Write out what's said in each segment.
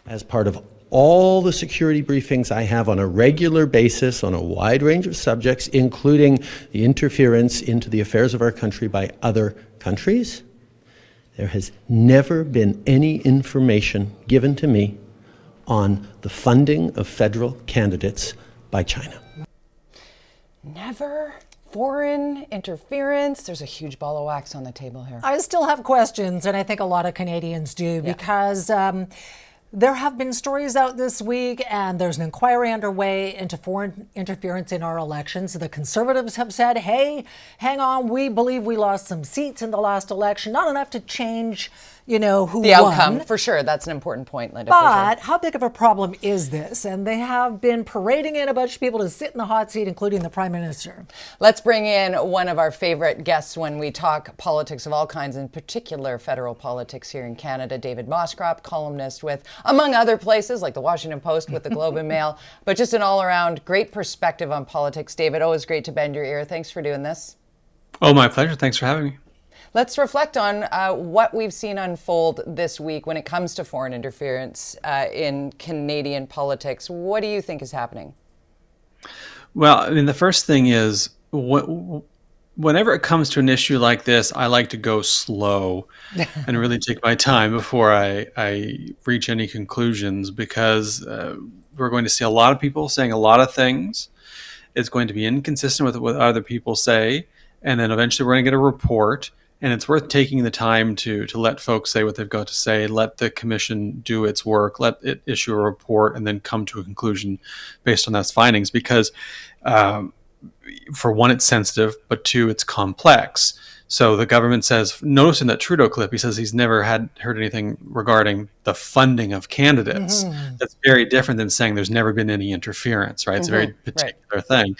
as part of all the security briefings I have on a regular basis on a wide range of subjects, including the interference into the affairs of our country by other countries, there has never been any information given to me on the funding of federal candidates by China. Never? Foreign interference? There's a huge ball of wax on the table here. I still have questions, and I think a lot of Canadians do, because there have been stories out this week, and there's an inquiry underway into foreign interference in our elections. The Conservatives have said, hey, hang on, we believe we lost some seats in the last election, not enough to change, who the outcome, won. for sure. That's an important point, Linda. But how big of a problem is this? And they have been parading in a bunch of people to sit in the hot seat, including the Prime Minister. Let's bring in one of our favorite guests when we talk politics of all kinds, in particular federal politics here in Canada, David MOSCROP, columnist with, among other places, like the Washington Post, with the Globe and Mail, but just an all-around great perspective on politics. David, always great to bend your ear. Thanks for doing this. Oh, my pleasure. Thanks for having me. Let's reflect on what we've seen unfold this week when it comes to foreign interference in Canadian politics. What do you think is happening? Well, I mean, the first thing is, whenever it comes to an issue like this, I like to go slow and really take my time before I reach any conclusions, because we're going to see a lot of people saying a lot of things. It's going to be inconsistent with what other people say. And then eventually we're going to get a report. And it's worth taking the time to let folks say what they've got to say, let the commission do its work, let it issue a report, and then come to a conclusion based on those findings. Because for one, it's sensitive, but two, it's complex. So the government says, notice in that Trudeau clip, he says he's never heard anything regarding the funding of candidates. Mm-hmm. That's very different than saying there's never been any interference, right? It's a very particular thing.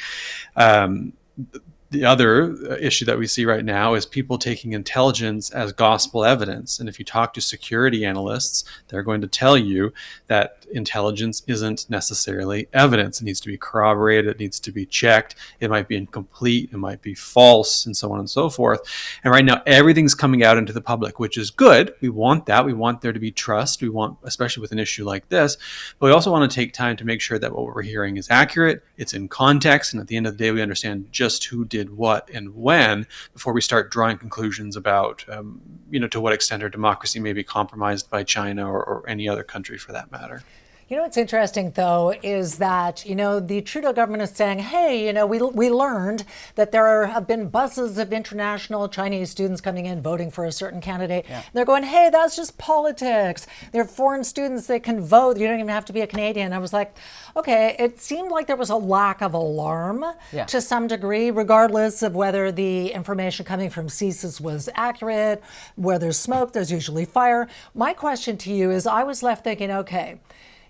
The other issue that we see right now is people taking intelligence as gospel evidence. And if you talk to security analysts, they're going to tell you that intelligence isn't necessarily evidence. It needs to be corroborated. It needs to be checked. It might be incomplete. It might be false, and so on and so forth. And right now, everything's coming out into the public, which is good. We want that. We want there to be trust. We want, especially with an issue like this, but we also want to take time to make sure that what we're hearing is accurate, it's in context, and at the end of the day, we understand just who did what and when before we start drawing conclusions about, to what extent our democracy may be compromised by China or any other country for that matter. What's interesting, though, is that, the Trudeau government is saying, hey, we learned that there have been buses of international Chinese students coming in voting for a certain candidate. Yeah. They're going, hey, that's just politics. They're foreign students that can vote. You don't even have to be a Canadian. I was like, okay, it seemed like there was a lack of alarm to some degree, regardless of whether the information coming from CSIS was accurate. Where there's smoke, there's usually fire. My question to you is, I was left thinking, okay,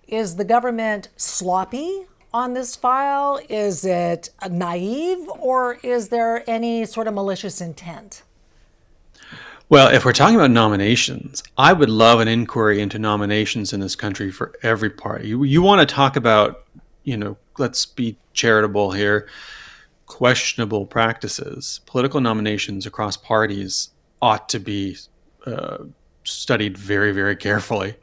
is the government sloppy on this file? Is it naive, or is there any sort of malicious intent? Well, if we're talking about nominations, I would love an inquiry into nominations in this country for every party. You want to talk about, let's be charitable here, questionable practices. Political nominations across parties ought to be studied very, very carefully.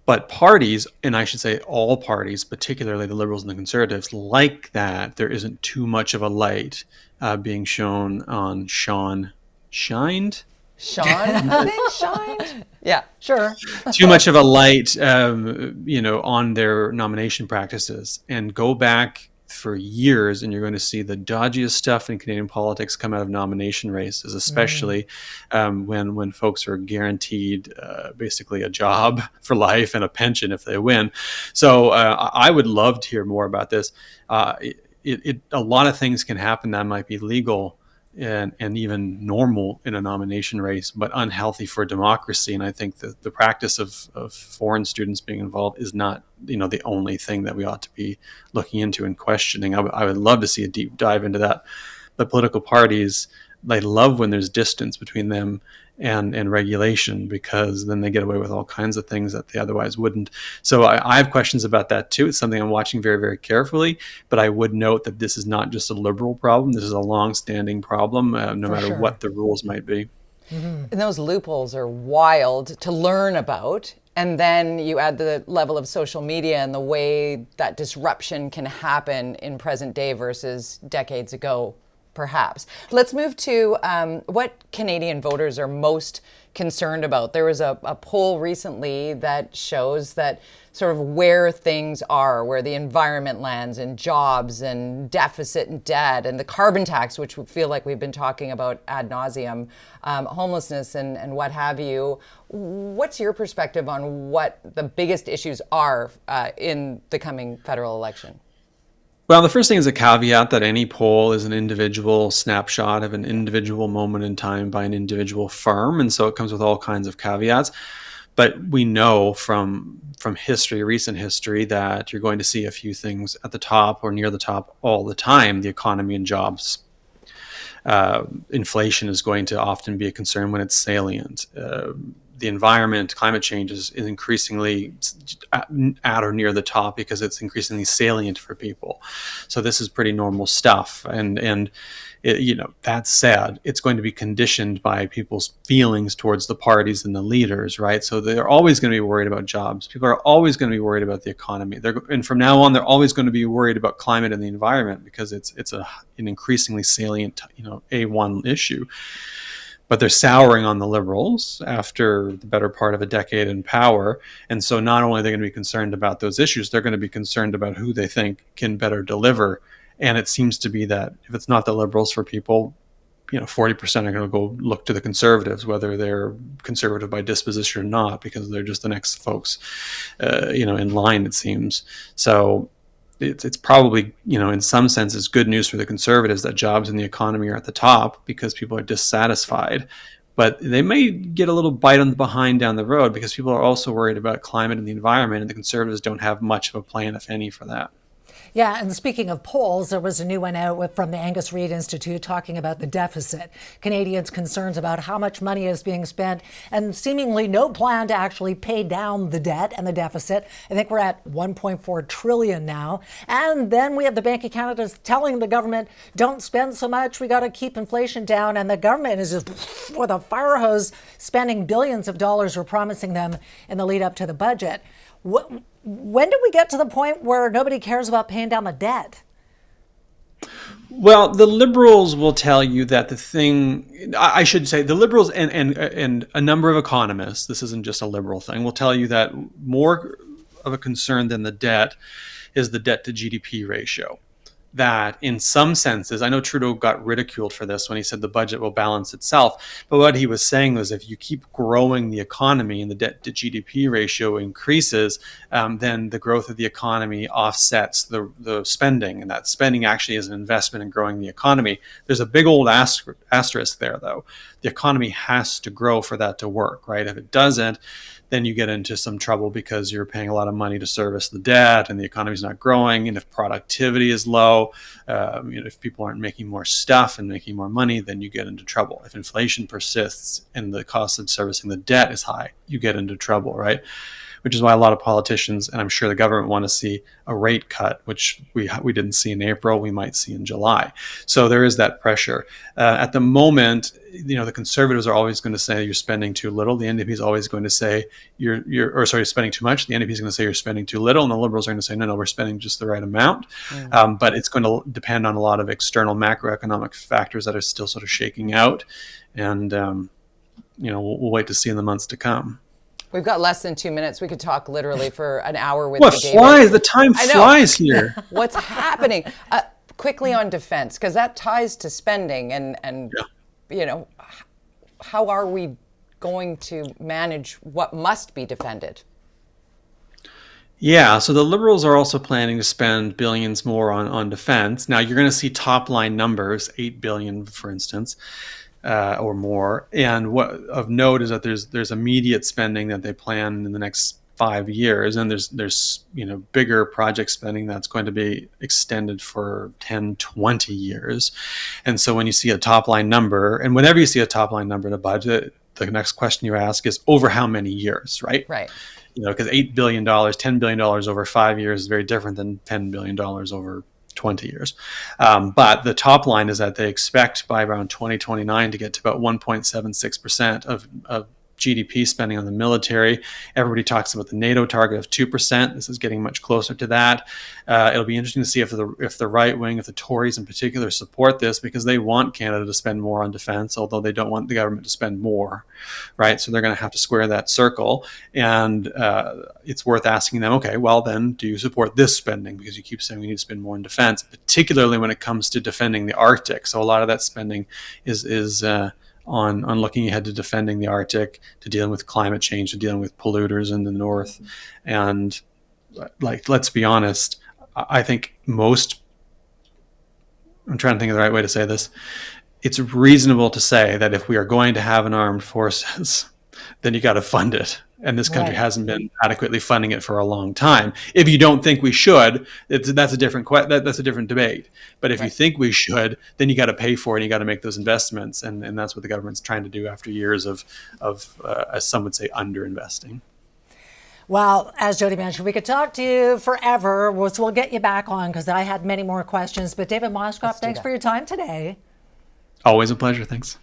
But parties, and I should say all parties, particularly the Liberals and the Conservatives, like that there isn't too much of a light being shown on Sean Shined. I think Shined? Yeah, sure. Too much of a light, on their nomination practices. And go back for years, and you're going to see the dodgiest stuff in Canadian politics come out of nomination races, especially when folks are guaranteed basically a job for life and a pension if they win. So I would love to hear more about this. A lot of things can happen that might be legal and even normal in a nomination race, but unhealthy for democracy. And I think that the practice of foreign students being involved is not, the only thing that we ought to be looking into and questioning. I would love to see a deep dive into that. But political parties, they love when there's distance between them and regulation, because then they get away with all kinds of things that they otherwise wouldn't. So I have questions about that too. It's something I'm watching very, very carefully, but I would note that this is not just a Liberal problem. This is a long-standing problem, no matter what the rules might be. Mm-hmm. And those loopholes are wild to learn about. And then you add the level of social media and the way that disruption can happen in present day versus decades ago, perhaps. Let's move to what Canadian voters are most concerned about. There was a poll recently that shows that sort of where things are, where the environment lands, and jobs and deficit and debt and the carbon tax, which we feel like we've been talking about ad nauseum, homelessness and what have you. What's your perspective on what the biggest issues are in the coming federal election? Well, the first thing is a caveat that any poll is an individual snapshot of an individual moment in time by an individual firm. And so it comes with all kinds of caveats. But we know from history, recent history, that you're going to see a few things at the top or near the top all the time: the economy and jobs. Inflation is going to often be a concern when it's salient. The environment, climate change is increasingly at or near the top because it's increasingly salient for people. So this is pretty normal stuff. And it, that said, it's going to be conditioned by people's feelings towards the parties and the leaders, right? So they're always going to be worried about jobs. People are always going to be worried about the economy. And from now on, they're always going to be worried about climate and the environment because it's an increasingly salient, A1 issue. But they're souring on the Liberals after the better part of a decade in power. And so not only are they going to be concerned about those issues, they're going to be concerned about who they think can better deliver. And it seems to be that if it's not the Liberals for people, 40% are going to go look to the Conservatives, whether they're conservative by disposition or not, because they're just the next folks, in line, it seems. So it's probably, in some senses, good news for the Conservatives that jobs and the economy are at the top because people are dissatisfied. But they may get a little bite on the behind down the road because people are also worried about climate and the environment, and the Conservatives don't have much of a plan, if any, for that. Yeah, and speaking of polls, there was a new one out from the Angus Reid Institute talking about the deficit, Canadians' concerns about how much money is being spent, and seemingly no plan to actually pay down the debt and the deficit. I think we're at $1.4 trillion now. And then we have the Bank of Canada telling the government, don't spend so much, we got to keep inflation down. And the government is just with a fire hose spending billions of dollars we're promising them in the lead up to the budget. When do we get to the point where nobody cares about paying down the debt? Well, the Liberals will tell you that the Liberals and a number of economists, this isn't just a Liberal thing, will tell you that more of a concern than the debt is the debt to GDP ratio. That in some senses, I know Trudeau got ridiculed for this when he said the budget will balance itself, but what he was saying was if you keep growing the economy and the debt to GDP ratio increases, then the growth of the economy offsets the spending, and that spending actually is an investment in growing the economy. There's a big old asterisk there, though. The economy has to grow for that to work, right? If it doesn't, then you get into some trouble because you're paying a lot of money to service the debt and the economy's not growing. And if productivity is low, if people aren't making more stuff and making more money, then you get into trouble. If inflation persists and the cost of servicing the debt is high, you get into trouble, right? Which is why a lot of politicians, and I'm sure the government, want to see a rate cut, which we didn't see in April, we might see in July. So there is that pressure. At the moment, the Conservatives are always going to say you're spending too little. The NDP is always going to say you're spending too much. The NDP is going to say you're spending too little, and the Liberals are going to say no, we're spending just the right amount. But it's going to depend on a lot of external macroeconomic factors that are still sort of shaking out, and we'll wait to see in the months to come. We've got less than 2 minutes. We could talk literally for an hour with you, David. The time flies here. What's happening? Quickly on defense, because that ties to spending and how are we going to manage what must be defended? Yeah, so the Liberals are also planning to spend billions more on defense. Now, you're going to see top line numbers, $8 billion, for instance. Or more. And what of note is that there's immediate spending that they plan in the next 5 years, and there's bigger project spending that's going to be extended for 10, 20 years. And so when you see a top line number, and whenever you see a top line number in a budget, the next question you ask is over how many years, right? Right. Because $8 billion, $10 billion over 5 years is very different than $10 billion over 20 years. But the top line is that they expect by around 2029 to get to about 1.76% of GDP spending on the military. Everybody talks about the NATO target of 2%. This is getting much closer to that. It'll be interesting to see if the right wing, if the Tories in particular, support this, because they want Canada to spend more on defense, although they don't want the government to spend more, right? So they're going to have to square that circle. And it's worth asking them, okay, well then, do you support this spending? Because you keep saying we need to spend more on defense, particularly when it comes to defending the Arctic. So a lot of that spending is on looking ahead to defending the Arctic, to dealing with climate change, to dealing with polluters in the north. And let's be honest, I think I'm trying to think of the right way to say this. It's reasonable to say that if we are going to have an armed forces, then you got to fund it. And this country hasn't been adequately funding it for a long time. If you don't think we should, that's a different debate. But if you think we should, then you got to pay for it. And you got to make those investments, and that's what the government's trying to do after years of as some would say, underinvesting. Well, as Jody mentioned, we could talk to you forever. So we'll get you back on because I had many more questions. But David MOSCROP, thanks for your time today. Always a pleasure. Thanks.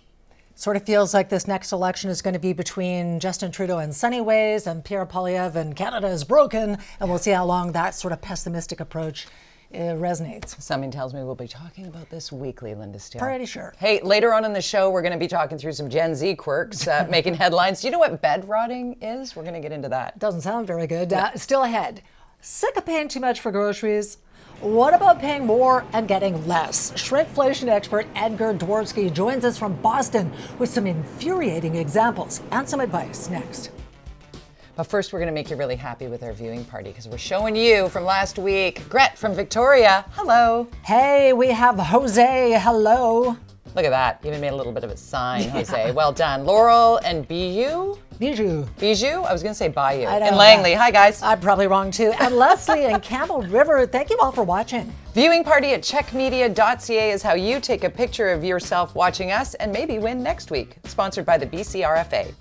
Sort of feels like this next election is going to be between Justin Trudeau and sunny ways and Pierre Poilievre and Canada is broken. And we'll see how long that sort of pessimistic approach resonates. Something tells me we'll be talking about this weekly, Linda Steele. Pretty sure. Hey, later on in the show, we're going to be talking through some Gen Z quirks making headlines. Do you know what bed rotting is? We're going to get into that. Doesn't sound very good. Still ahead. Sick of paying too much for groceries? What about paying more and getting less? Shrinkflation expert Edgar Dworsky joins us from Boston with some infuriating examples and some advice next. But first, we're going to make you really happy with our viewing party because we're showing you from last week. Gret from Victoria, hello. Hey, we have Jose, hello. Look at that. You even made a little bit of a sign, Jose. Well done. Laurel and Bijou? Bijou. Bijou? I was going to say Bayou. And Langley. Hi, guys. I'm probably wrong, too. And Leslie and Campbell River, thank you all for watching. Viewing party at CHEKmedia.ca is how you take a picture of yourself watching us and maybe win next week. Sponsored by the BCRFA.